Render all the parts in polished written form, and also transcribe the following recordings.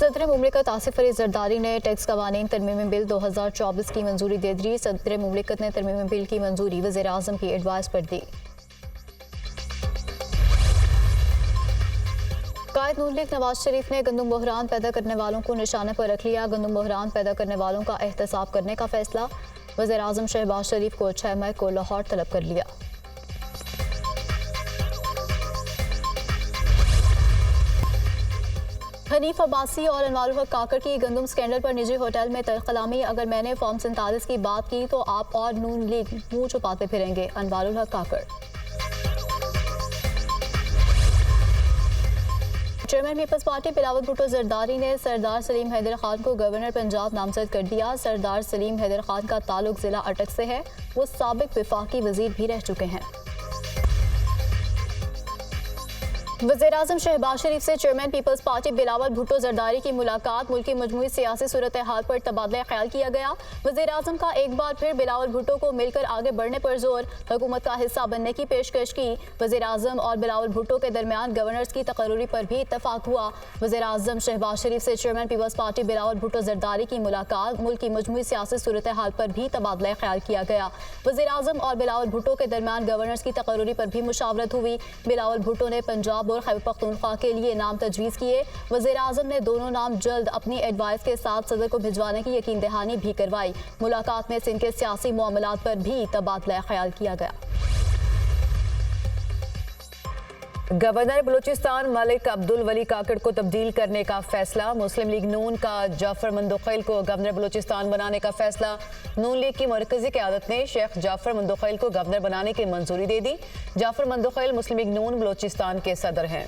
सदर मुमलिकत आसिफ अली जरदारी ने टैक्स कवानीन तरमीमी बिल 2024 की मंजूरी दे दी। सदर मुमलिकत ने तरमीमी बिल की मंजूरी वज़ीर आज़म की एडवाइस पर दी। कायद नून लीग नवाज शरीफ ने गंदम बहरान पैदा करने वालों को निशाने पर रख लिया। गंदम बहरान पैदा करने वालों का एहतसाब करने का फैसला। वज़ीर आज़म शहबाज शरीफ को 6 मई को लाहौर तलब कर लिया। हनीफ अब्बासी और अनवारुल हक काकड़ की गंदम स्कैंडल पर निजी होटल में तलकलामी। अगर मैंने फॉर्म 47 की बात की तो आप और नून लीग मुंह छुपाते फिरेंगे। Anwarul Haq Kakar. Chairman peoples party Bilawal Bhutto Zardari ने सरदार सलीम हैदर खान को गवर्नर पंजाब नामजद कर दिया। सरदार सलीम हैदर खान का ताल्लुक जिला अटक से है। वो साबिक विफाकी वजीर भी रह चुके हैं। वज़ीर आज़म शहबाज शरीफ से chairman peoples party Bilawal Bhutto Zardari की मुलाकात। मुल्क की मजमूई सियासी सूरत हाल पर तबादला ख्याल किया गया। वज़ीर आज़म का एक बार फिर बिलावल भुट्टो को मिलकर आगे बढ़ने पर जोर। हुकूमत का हिस्सा बनने की पेशकश की। वज़ीर आज़म और बिलावल भुट्टो के दरमियान गवर्नर्स की तकर्री पर भी इत्तफाक हुआ। वज़ीर आज़म शहबाज शरीफ से chairman peoples party Bilawal Bhutto Zardari की मुलाकात। मुल्क की मजमूई सियासी सूरत हाल पर भी तबादला ख्याल किया गया। वज़ीर आज़म और बिलावल भुट्टो के दरमियान गवर्नर्स की तकर्री पर भी मुशावरत हुई। बिलावल भुट्टो ने पंजाब और खैबर पख्तूनख्वा के लिए नाम तजवीज़ किए। वज़ीर आज़म ने दोनों नाम जल्द अपनी एडवाइस के साथ सदर को भिजवाने की यकीन दहानी भी करवाई। मुलाकात में सिंध के सियासी मामलात पर भी तबादला ख्याल किया गया। गवर्नर बलूचिस्तान मलिक अब्दुल वली काकड़ को तब्दील करने का फैसला। मुस्लिम लीग नून का जाफर मंदोखैल को गवर्नर बलूचिस्तान बनाने का फैसला। नून लीग की मरकजी क़यादत ने शेख जाफर मंदोखैल को गवर्नर बनाने की मंजूरी दे दी। जाफर मंदोखैल मुस्लिम लीग नून बलूचिस्तान के सदर हैं।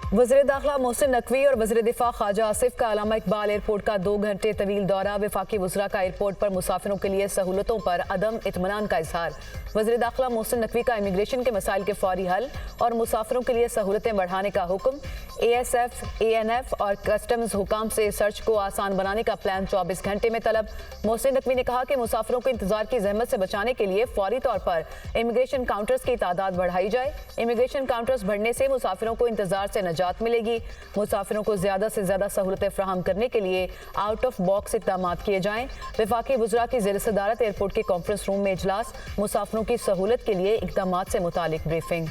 वज़ीर दाखिला मोहसिन नकवी और वज़ीर दिफा ख्वाजा आसिफ का अल्लामा इकबाल एयरपोर्ट का 2 घंटे तवील दौरा। वफाकी वज़रा का एयरपोर्ट पर मुसाफिरों के लिए सहूलतों पर अदम इत्मीनान का इजहार। वज़ीर दाखिला मोहसिन नकवी का इमिग्रेशन के मसाइल के फौरी हल और मुसाफिरों के लिए सहूलतें बढ़ाने का हुक्म। ASF, ANF और कस्टम्स हुकाम से सर्च को आसान बनाने का प्लान 24 घंटे में तलब। मोहसिन नकवी ने कहा कि मुसाफिरों को इंतजार की जहमत से बचाने के लिए फौरी तौर पर इमिग्रेशन काउंटर्स की तादाद बढ़ाई जाए। इमिग्रेशन काउंटर्स बढ़ने से मुसाफिरों को इंतजार से निजात मिलेगी। मुसाफिरों को ज्यादा से ज्यादा सहूलतें फराहम करने के लिए आउट ऑफ बॉक्स इक़दाम किए जाएं। वफाकी वज़रा की ज़ेर सदारत एयरपोर्ट के कॉन्फ्रेंस रूम में इजलास। मुसाफिरों की सहूलत के लिए इक़दाम से मुतालिक ब्रीफिंग।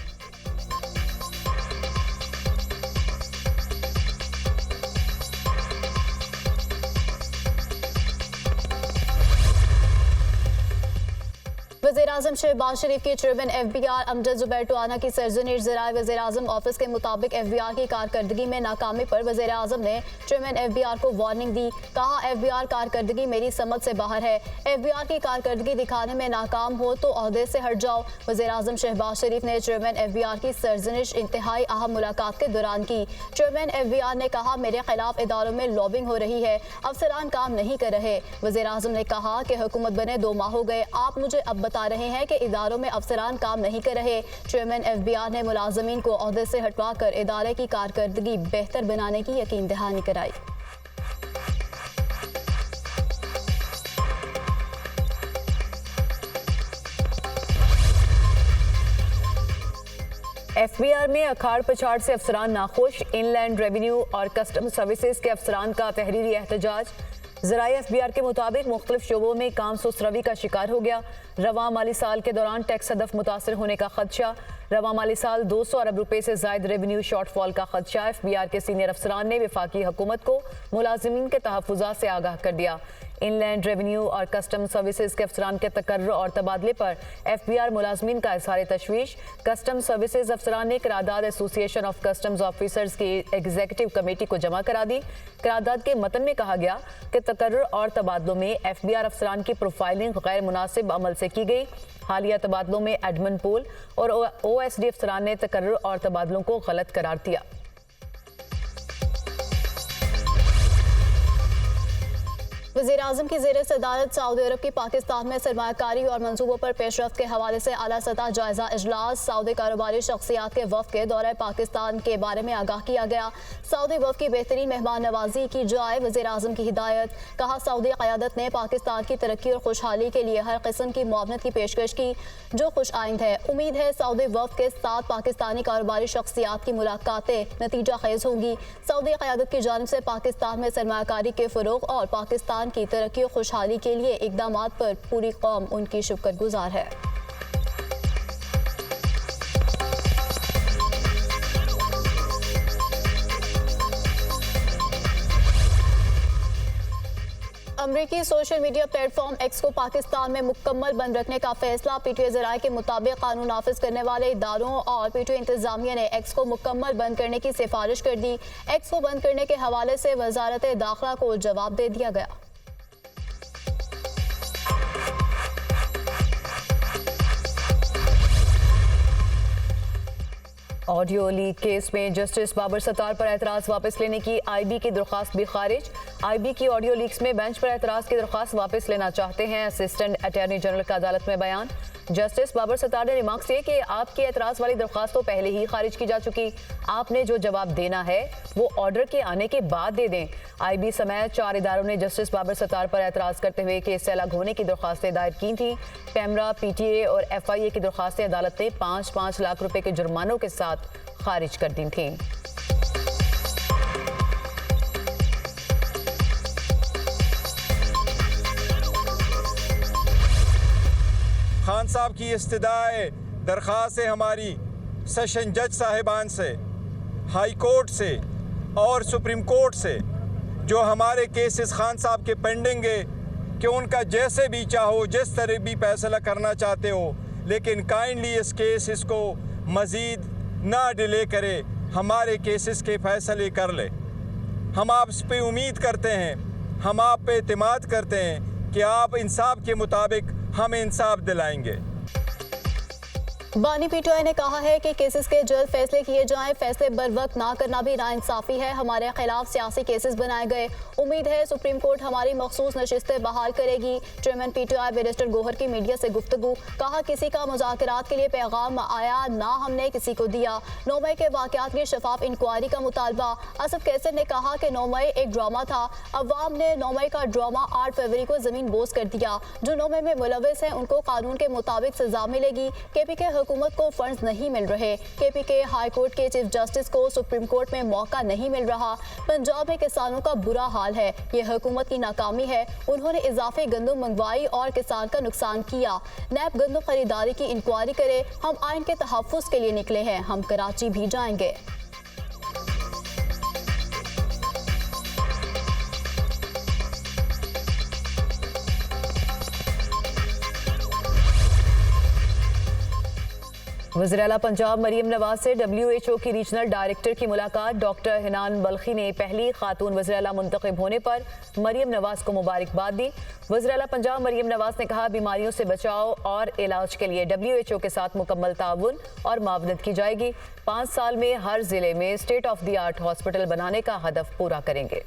वज़ीर आज़म शहबाज शरीफ के चेयरमैन FBI अमजद ज़ुबैर टोआना की सरजनिश। ज़राए वज़ीर आज़म ऑफिस के मुताबिक FBI की कारकर्दगी में नाकामी पर वज़ीर आज़म ने चेयरमैन FBI को वार्निंग दी। कहा FBI कारकर्दगी मेरी समझ से बाहर है। FBI की कारकर्दगी दिखाने में नाकाम हो तो ओहदे से हट जाओ। वज़ीर आज़म शहबाज शरीफ ने चेयरमैन FBI की सरजनिश इंतहाई अहम मुलाकात के दौरान की। चेयरमैन FBI ने कहा मेरे खिलाफ इदारों में लॉबिंग हो रही है, अफसरान काम नहीं कर रहे। वज़ीर आज़म ने कहा कि हुकूमत बने 2 माह हो गए, आप मुझे अब बता रहे हैं कि इदारों में अफसरान काम नहीं कर रहे। चेयरमैन FBI ने मुलाजमीन को ओहदे से हटवाकर इदारे की कारकर्दगी बेहतर बनाने की यकीन दहानी कराई। FBR में अखाड़ पछाड़ से अफसरान नाखुश। इनलैंड रेवेन्यू और कस्टम सर्विसेज के अफसरान का तहरीरी एहतजाज। ज़राए FBR के मुताबिक मुख्तलिफ शोबों में काम सुस्तरवी का शिकार हो गया। रवां माली साल के दौरान टैक्स हदफ मुतासर होने का खदशा। रवां माली साल 200 अरब रुपए से जायद रेवेन्यू शॉर्टफॉल का खदशा। FBR के सीनियर अफसरान ने वफाकी हुकूमत को मुलाजिमीन के तहफ़्फ़ुज़ात से आगाह कर दिया। इनलैंड रेवेन्यू और कस्टम सर्विसेज के अफसरान के तकर्रुर और तबादले पर FBR मुलाजमीन का इज़हार तशवीश। कस्टम सर्विसेज अफसरान ने करारदाद एसोसिएशन ऑफ कस्टम्स ऑफिसर्स की एग्जीक्यूटिव कमेटी को जमा करा दी। करारदाद के मतन में कहा गया कि तकर्रुर और तबादलों में FBR अफसरान की प्रोफाइलिंग गैर मुनासिब अमल से की गई। हालिया तबादलों में एडमिन पोल और OSD अफसरान ने तकर्रुर और तबादलों को गलत करार दिया। वज़ीर-ए-आज़म की ज़ेर सदारत सऊदी अरब की पाकिस्तान में सरमायाकारी और मंसूबों पर पेशरफ्त के हवाले से आला सतह जायजा इजलास। सऊदी कारोबारी शख्सियात के वफ़द के दौरे पाकिस्तान के बारे में आगाह किया गया। सऊदी वफ़द की बेहतरीन मेहमान नवाजी की जाए, वज़ीर-ए-आज़म की हिदायत। कहा, सऊदी क़यादत ने पाकिस्तान की तरक्की और खुशहाली के लिए हर किस्म की मुआवनत की पेशकश की जो खुश आइंद है। उम्मीद है सऊदी वफ़द के साथ पाकिस्तानी कारोबारी शख्सियात की मुलाकातें नतीजा खेज होंगी। सऊदी क़यादत की जानिब से पाकिस्तान में सरमायाकारी के फ़रोग़ और पाकिस्तान की तरक्की और खुशहाली के लिए इक़दामात पर पूरी कौम उनकी शुक्रगुजार है। अमरीकी सोशल मीडिया प्लेटफॉर्म एक्स को पाकिस्तान में मुकम्मल बंद रखने का फैसला। पीटीआई ज़राए के मुताबिक कानून नाफिज करने वाले इदारों और पीटीआई इंतजामिया ने एक्स को मुकम्मल बंद करने की सिफारिश कर दी। एक्स को बंद करने के हवाले से वजारत दाखिला को जवाब दे दिया गया। ऑडियो लीक केस में जस्टिस बाबर सत्तार पर एतराज़ वापस लेने की आईबी की दरख्वास्त भी खारिज। आईबी की ऑडियो लीक्स में बेंच पर एतराज़ की दरख्वास्त वापस लेना चाहते हैं। असिस्टेंट अटॉर्नी जनरल का अदालत में बयान। जस्टिस बाबर सत्तार ने रिमार्क किए कि आपकी एतराज़ वाली दरख्वास्त तो पहले ही खारिज की जा चुकी, आपने जो जवाब देना है वो ऑर्डर के आने के बाद दे दें। आईबी समेत 4 इदारों ने जस्टिस बाबर सत्तार पर एतराज़ करते हुए केस से अलग होने की दरख्वास्तें दायर की थी। पैमरा, पीटीए और एफआईए की दरख्वास्तें अदालत ने 5-5 लाख रुपए के जुर्मानों के साथ खारिज कर दी थी। खान साहब की इस्तदाए दरख्वास्त है हमारी सेशन जज साहिबान से, हाई कोर्ट से और सुप्रीम कोर्ट से, जो हमारे केसेस खान साहब के पेंडिंग है कि उनका जैसे भी चाहो जिस तरह भी फैसला करना चाहते हो, लेकिन काइंडली इस केस इसको मज़ीद ना डिले करे, हमारे केसेस के फैसले कर ले। हम आप पे उम्मीद करते हैं, हम आप पे एतमाद करते हैं कि आप इंसाफ के मुताबिक हमें इंसाफ दिलाएंगे। बानी पीटीआई ने कहा है कि केसेस के जल्द फैसले किए जाएं। फैसले बर वक्त ना करना भी नाइंसाफ़ी है। हमारे खिलाफ सियासी केसेस बनाए गए। उम्मीद है सुप्रीम कोर्ट हमारी मखसूस नशिस्तें बहाल करेगी। चेयरमैन पीटीआई बैरिस्टर गौहर की मीडिया से गुफ्तगू। कहा, किसी का मुज़ाकरात के लिए पैगाम आया ना हमने किसी को दिया। 9 मई के वाक़यात की शफाफ इंक्वायरी का मुतालबा। असद कैसर ने कहा कि 9 मई एक ड्रामा था। अवाम ने 9 मई का ड्रामा 8 फरवरी को ज़मीन बोस कर दिया। जो 9 मई में मुलविस हैं उनको कानून के मुताबिक सजा मिलेगी। केपीके हुकूमत को फंड्स नहीं मिल रहे। केपीके हाई कोर्ट के चीफ जस्टिस को सुप्रीम कोर्ट में मौका नहीं मिल रहा। पंजाब में किसानों का बुरा हाल है। ये हुकूमत की नाकामी है। उन्होंने इजाफी गंदम मंगवाई और किसान का नुकसान किया। नैब गंदम खरीदारी की इंक्वायरी करे। हम आइन के तहफ़्फ़ुज़ के लिए निकले हैं। हम कराची भी जाएंगे। वज़ीर-ए-आला पंजाब मरियम नवाज से WHO की रीजनल डायरेक्टर की मुलाकात। डॉक्टर हिनान बल्खी ने पहली खातून वज़ीर-ए-आला मुंतखब होने पर मरियम नवाज को मुबारकबाद दी। वज़ीर-ए-आला पंजाब मरियम नवाज ने कहा, बीमारियों से बचाव और इलाज के लिए WHO के साथ मुकम्मल ताउन और मावनत की जाएगी। 5 साल में हर जिले में state of the art hospital बनाने का हदफ पूरा करेंगे।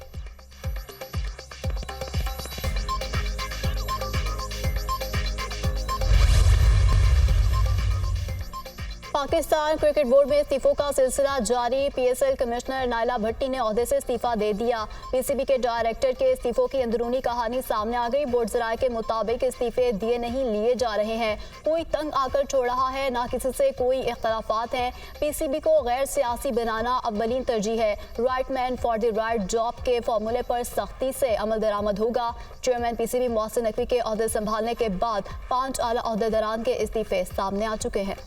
पाकिस्तान क्रिकेट बोर्ड में इस्तीफों का सिलसिला जारी। PSL कमिश्नर नाइला भट्टी ने ओहदे से इस्तीफा दे दिया। PCB के डायरेक्टर के इस्तीफों की अंदरूनी कहानी सामने आ गई। बोर्ड ज़राए के मुताबिक इस्तीफे दिए नहीं लिए जा रहे हैं। कोई तंग आकर छोड़ रहा है, ना किसी से कोई इख्तलाफात हैं। PCB को गैर सियासी बनाना अव्वलीन तरजीह है। Right man for the right job के फार्मूले पर सख्ती से अमल दरामद होगा। चेयरमैन PCB मोहसिन नकवी के ओहदे संभालने के बाद 5 आला ओहदेदारान के इस्तीफे सामने आ चुके हैं।